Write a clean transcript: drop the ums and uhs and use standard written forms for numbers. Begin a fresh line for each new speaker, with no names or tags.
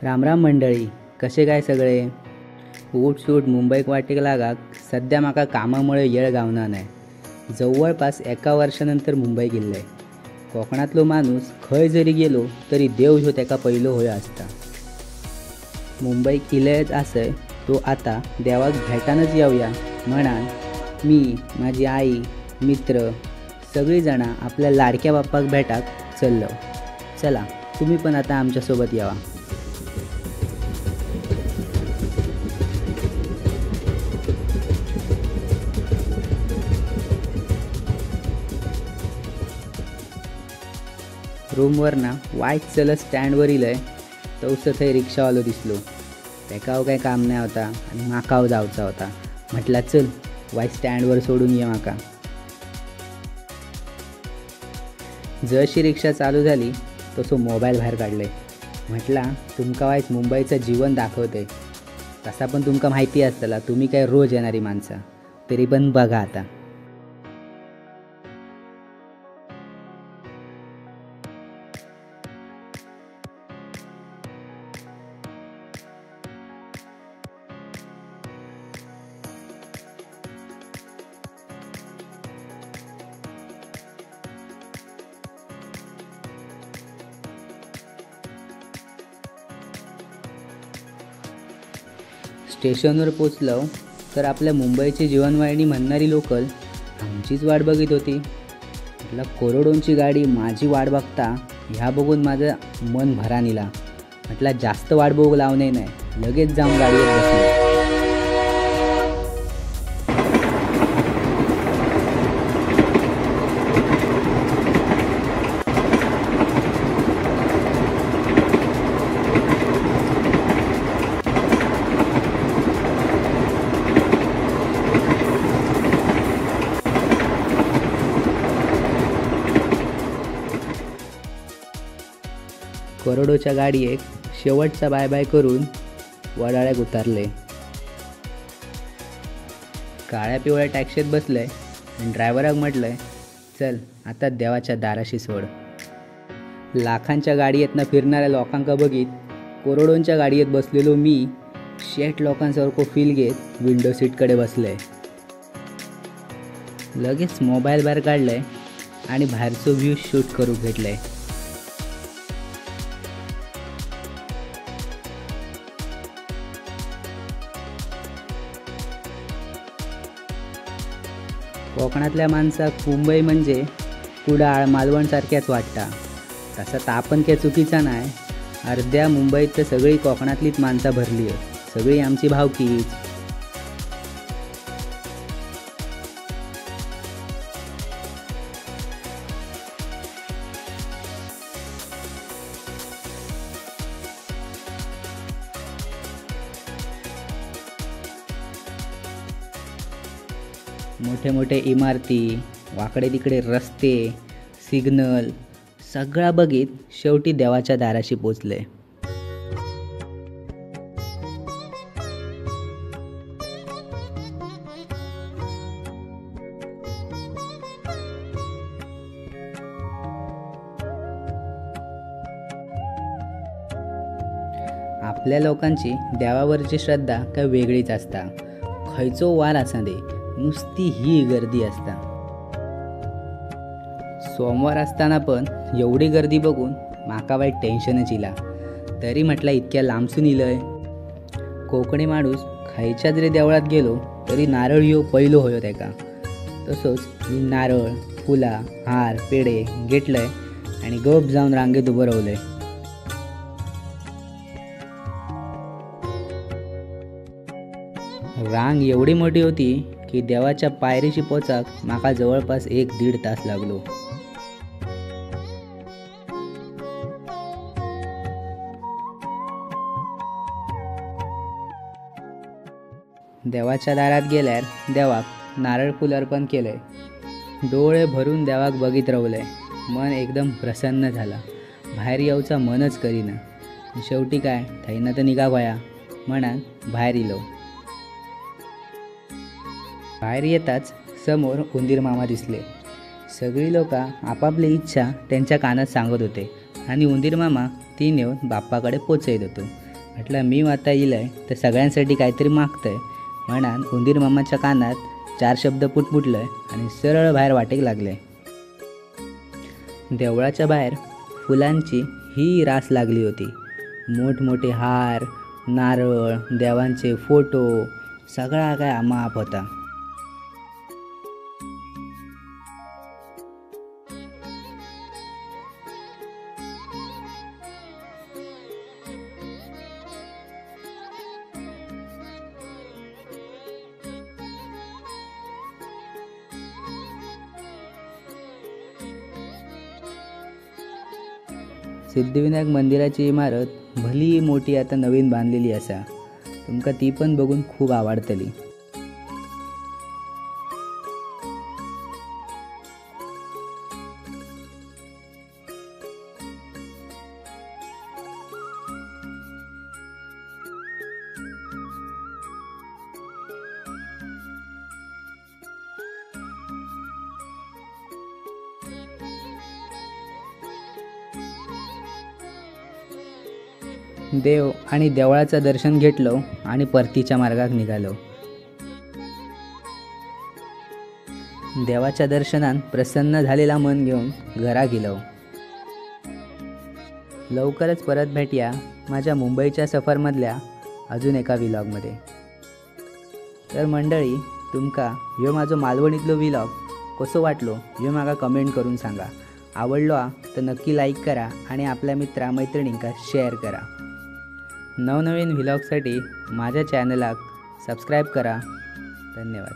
राम राम मंडळी, कसे काय सगळे? उठ सूट मुंबईक वाटेक लागाक सध्या म्हाका कामामुळे येळ गावना नाही. जवळपास 1 वर्षानंतर मुंबई गेल्ले. कोकणातलो माणूस खंय जरी गेलो तरी देव ह्यो तेका पयलो होय आसता. मुंबईक इलेच आसय तो आता देवाक भेटानच येवया म्हणान मी, माझी आई, मित्र सगळी जाणां आपल्या लाडक्या बाप्पाक भेटाक चल्लो. चला तुम्ही पण आता आमच्यासोबत यावा. रूमवरना वायट चलत स्टँडवर इलय तवसं थंय रिक्षावालो दिसलो. तेका काय काम नाही होता आणि म्हाका जावचा होता. म्हटला चल वायट स्टँडवर सोडून ये म्हाका. जशी रिक्षा चालू झाली तसो मोबाईल बाहेर काढले. म्हटला तुमका वायच मुंबईचं जीवन दाखवते. तसा पण तुमका माहिती असतला तुम्ही काय रोज येणारी माणसा. तरी पण बघा आता. स्टेशनवर पोचलो तर आपल्या मुंबईची जीवनवाहिनी म्हणणारी लोकल आमचीच वाट बघत होती. म्हटलं करोडोंची गाडी माझी वाट बघता ह्या बघून माझं मन भरान इला. म्हटलं जास्त वाट बघू लावणे नाही, लगेच जाऊन गाडीवर बसलो. करोडोच्या गाडयेक शेवटचा बाय बाय करून वडाळ्याक उतारले. काळ्या पिवळ्या टॅक्सीत बसले आणि ड्रायव्हराक म्हटलंय चल आता देवाच्या दाराशी सोड. लाखांच्या गाडयेतनं फिरणाऱ्या लोकांका बघित करोडोंच्या गाडयेत बसलेलो मी शेट लोकांसारखो फील घेत विंडो सीटकडे बसले. लगेच मोबाईल बाहेर काढले आणि बाहेरचो व्ह्यू शूट करू घेतले. कोकणातल्या माणसाक मुंबई म्हणजे कुडाळ मालवण सारख्याच वाटता. तसा तापण काय चुकीचा नाही. अर्ध्या मुंबईत तर सगळी कोकणातलीच माणसं भरली आहेत. सगळी आमची भावकीच. मोठे मोठे इमारती, वाकडे तिकडे रस्ते, सिग्नल सगळा बघित शेवटी देवाच्या दाराशी पोचले. आपल्या लोकांची देवावरची श्रद्धा काय वेगळीच असता. खंयचो वार आसा दे नुसती ही गर्दी असता. सोमवार असताना पण एवढी गर्दी बघून माका वाईट टेन्शनच इला. तरी म्हटलं इतक्या लांबसून इलय. कोकणी माणूस खंयच्या जरी देवळात गेलो तरी नारळ ह्यो पयलो होयो तेका. तसोच मी नारळ, फुला, हार, पेढे घेतलंय आणि गप जाऊन रांगेत उभं रावलंय. रांग एवढी मोठी होती की देवाच्या पायरीशी पोचाक माका जवळपास 1-1.5 तास लागलो. देवाच्या दारात गेल्यार देवाक नारळ फुल अर्पण केलंय. डोळे भरून देवाक बघित रावलंय. मन एकदम प्रसन्न झाला. बाहेर येऊचा मनच करीना. शेवटी काय थैना तर निघा गोया म्हणान बाहेर इलो. बाहेर येताच समोर उंदीर मामा दिसले. सगळी लोक आपापली इच्छा त्यांच्या कानात सांगत होते आणि उंदीर मामा ती नेऊन बाप्पाकडे पोचवत होतो. म्हटलं मी आता इलंय तर सगळ्यांसाठी काहीतरी मागतंय म्हणान उंदीर मामाच्या कानात 4 शब्द पुटपुटलंय आणि सरळ बाहेर वाटेक लागले. देवळाच्या बाहेर फुलांची ही रास लागली होती. मोठमोठे हार, नारळ, देवांचे फोटो, सगळा काय माप होता. सिद्धिविनायक मंदिराची इमारत भली मोठी आता नवीन बांधलेली असा. तुमका ती पण बघून खूप आवडतली. देव आणि देवळाचं दर्शन घेतलो आणि परतीच्या मार्गाक निघालो. देवाच्या दर्शनात प्रसन्न झालेला मन घेऊन घरा गेलो. लवकरच परत भेटूया माझ्या मुंबईच्या सफरमधल्या अजून एका व्लॉगमध्ये. तर मंडळी, तुमका ह्यो माझो मालवणीतलो व्लॉग कसो वाटलो ह्यो म्हाका कमेंट करून सांगा. आवडलो तर नक्की लाईक करा आणि आपल्या मित्रा मैत्रिणींका शेअर करा. नवनवीन व्लॉगसाठी माझ्या चॅनलाक सबस्क्राईब करा. धन्यवाद.